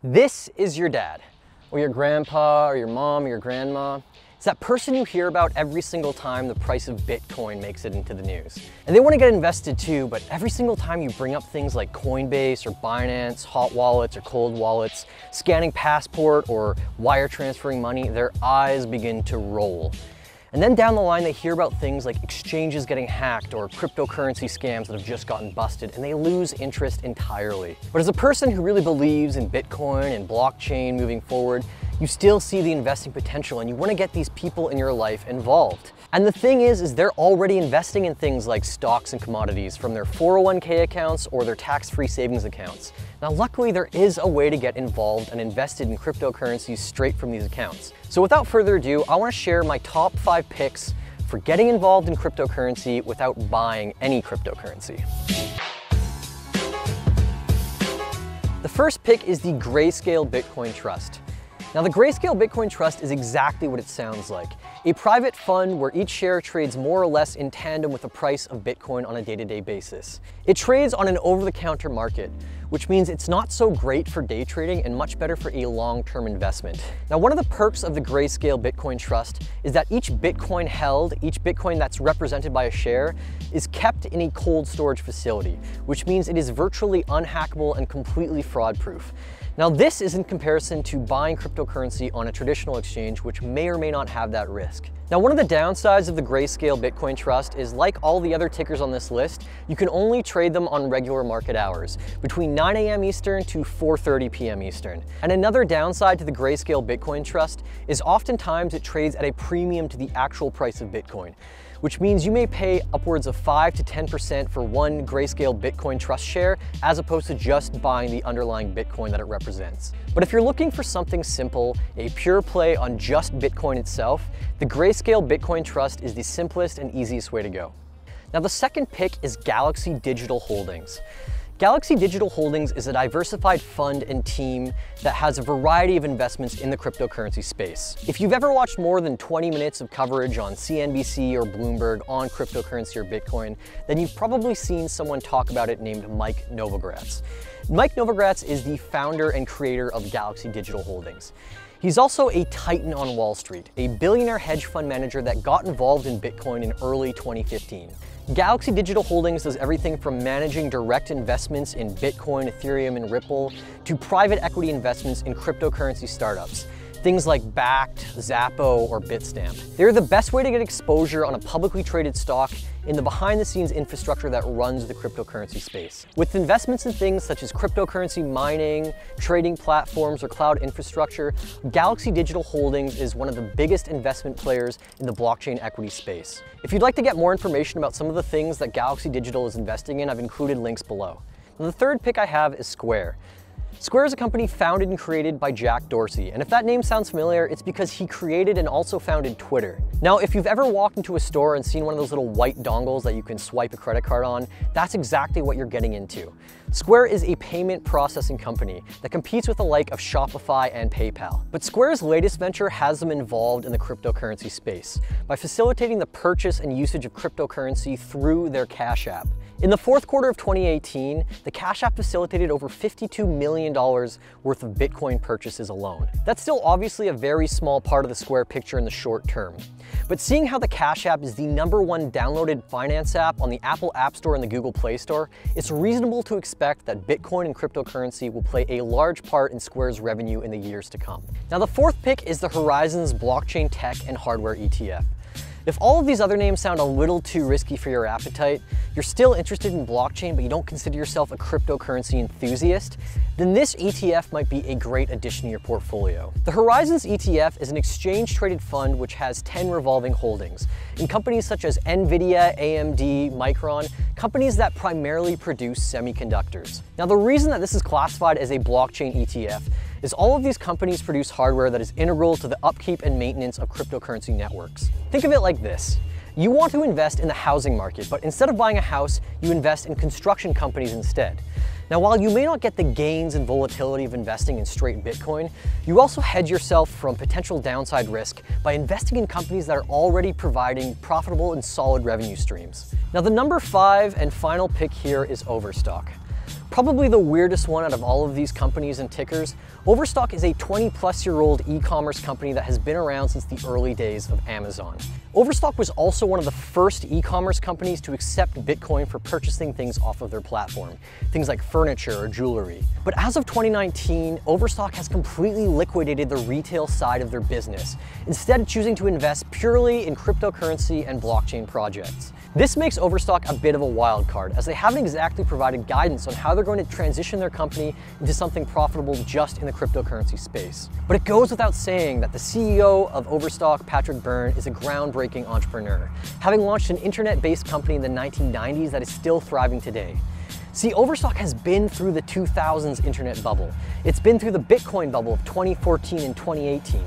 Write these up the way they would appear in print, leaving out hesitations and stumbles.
This is your dad, or your grandpa, or your mom, or your grandma. It's that person you hear about every single time the price of Bitcoin makes it into the news. And they want to get invested too, but every single time you bring up things like Coinbase or Binance, hot wallets or cold wallets, scanning passport or wire transferring money, their eyes begin to roll. And then down the line, they hear about things like exchanges getting hacked or cryptocurrency scams that have just gotten busted, and they lose interest entirely. But as a person who really believes in Bitcoin and blockchain moving forward, you still see the investing potential and you want to get these people in your life involved. And the thing is they're already investing in things like stocks and commodities from their 401k accounts or their tax-free savings accounts. Now, luckily, there is a way to get involved and invested in cryptocurrencies straight from these accounts. So without further ado, I want to share my top 5 picks for getting involved in cryptocurrency without buying any cryptocurrency. The first pick is the Grayscale Bitcoin Trust. Now, the Grayscale Bitcoin Trust is exactly what it sounds like. A private fund where each share trades more or less in tandem with the price of Bitcoin on a day-to-day basis. It trades on an over-the-counter market, which means it's not so great for day trading and much better for a long-term investment. Now, one of the perks of the Grayscale Bitcoin Trust is that each Bitcoin held, each Bitcoin that's represented by a share, is kept in a cold storage facility, which means it is virtually unhackable and completely fraud-proof. Now, this is in comparison to buying cryptocurrency on a traditional exchange, which may or may not have that risk. Now, one of the downsides of the Grayscale Bitcoin Trust is, like all the other tickers on this list, you can only trade them on regular market hours, between 9 a.m. Eastern to 4:30 p.m. Eastern. And another downside to the Grayscale Bitcoin Trust is oftentimes it trades at a premium to the actual price of Bitcoin, which means you may pay upwards of 5 to 10% for one Grayscale Bitcoin Trust share, as opposed to just buying the underlying Bitcoin that it represents. But if you're looking for something simple, a pure play on just Bitcoin itself, the Grayscale Bitcoin Trust is the simplest and easiest way to go. Now, the second pick is Galaxy Digital Holdings. Galaxy Digital Holdings is a diversified fund and team that has a variety of investments in the cryptocurrency space. If you've ever watched more than 20 minutes of coverage on CNBC or Bloomberg on cryptocurrency or Bitcoin, then you've probably seen someone talk about it named Mike Novogratz. Mike Novogratz is the founder and creator of Galaxy Digital Holdings. He's also a titan on Wall Street, a billionaire hedge fund manager that got involved in Bitcoin in early 2015. Galaxy Digital Holdings does everything from managing direct investments in Bitcoin, Ethereum, and Ripple to private equity investments in cryptocurrency startups, things like Bakkt, Zappo, or Bitstamp. They're the best way to get exposure on a publicly traded stock in the behind-the-scenes infrastructure that runs the cryptocurrency space. With investments in things such as cryptocurrency mining, trading platforms, or cloud infrastructure, Galaxy Digital Holdings is one of the biggest investment players in the blockchain equity space. If you'd like to get more information about some of the things that Galaxy Digital is investing in, I've included links below. And the third pick I have is Square. Square is a company founded and created by Jack Dorsey, and if that name sounds familiar, it's because he created and also founded Twitter. Now, if you've ever walked into a store and seen one of those little white dongles that you can swipe a credit card on, that's exactly what you're getting into. Square is a payment processing company that competes with the like of Shopify and PayPal. But Square's latest venture has them involved in the cryptocurrency space by facilitating the purchase and usage of cryptocurrency through their Cash App. In the fourth quarter of 2018, the Cash App facilitated over $52 million worth of Bitcoin purchases alone. That's still obviously a very small part of the Square picture in the short term. But seeing how the Cash App is the #1 downloaded finance app on the Apple App Store and the Google Play Store, it's reasonable to expect that Bitcoin and cryptocurrency will play a large part in Square's revenue in the years to come. Now, the fourth pick is the Horizons Blockchain Tech and Hardware ETF. If all of these other names sound a little too risky for your appetite, you're still interested in blockchain but you don't consider yourself a cryptocurrency enthusiast, then this ETF might be a great addition to your portfolio. The Horizons ETF is an exchange-traded fund which has 10 revolving holdings in companies such as NVIDIA, AMD, Micron, companies that primarily produce semiconductors. Now, the reason that this is classified as a blockchain ETF is all of these companies produce hardware that is integral to the upkeep and maintenance of cryptocurrency networks. Think of it like this. You want to invest in the housing market, but instead of buying a house, you invest in construction companies instead. Now, while you may not get the gains and volatility of investing in straight Bitcoin, you also hedge yourself from potential downside risk by investing in companies that are already providing profitable and solid revenue streams. Now, the number 5 and final pick here is Overstock. Probably the weirdest one out of all of these companies and tickers, Overstock is a 20-plus-year-old e-commerce company that has been around since the early days of Amazon. Overstock was also one of the first e-commerce companies to accept Bitcoin for purchasing things off of their platform, things like furniture or jewelry. But as of 2019, Overstock has completely liquidated the retail side of their business, instead choosing to invest purely in cryptocurrency and blockchain projects. This makes Overstock a bit of a wild card, as they haven't exactly provided guidance on how they're going to transition their company into something profitable just in the cryptocurrency space. But it goes without saying that the CEO of Overstock, Patrick Byrne, is a groundbreaking entrepreneur, having launched an internet-based company in the 1990s that is still thriving today. See, Overstock has been through the 2000s internet bubble. It's been through the Bitcoin bubble of 2014 and 2018.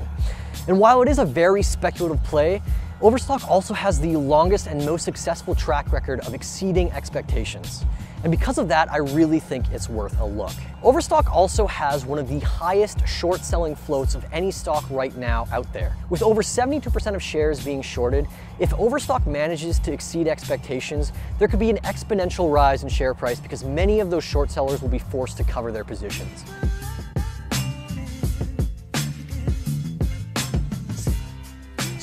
And while it is a very speculative play, Overstock also has the longest and most successful track record of exceeding expectations. And because of that, I really think it's worth a look. Overstock also has one of the highest short selling floats of any stock right now out there. With over 72% of shares being shorted, if Overstock manages to exceed expectations, there could be an exponential rise in share price because many of those short sellers will be forced to cover their positions.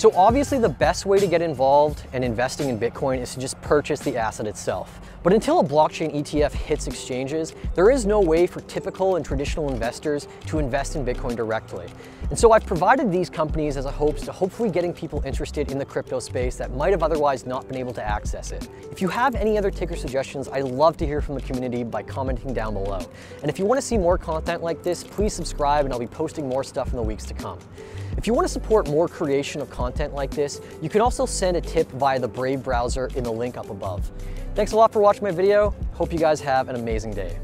So obviously the best way to get involved in investing in Bitcoin is to just purchase the asset itself. But until a blockchain ETF hits exchanges, there is no way for typical and traditional investors to invest in Bitcoin directly. And so I've provided these companies as a hopes to hopefully getting people interested in the crypto space that might have otherwise not been able to access it. If you have any other ticker suggestions, I'd love to hear from the community by commenting down below. And if you want to see more content like this, please subscribe and I'll be posting more stuff in the weeks to come. If you want to support more creation of content like this, you can also send a tip via the Brave browser in the link up above. Thanks a lot for watching my video. Hope you guys have an amazing day.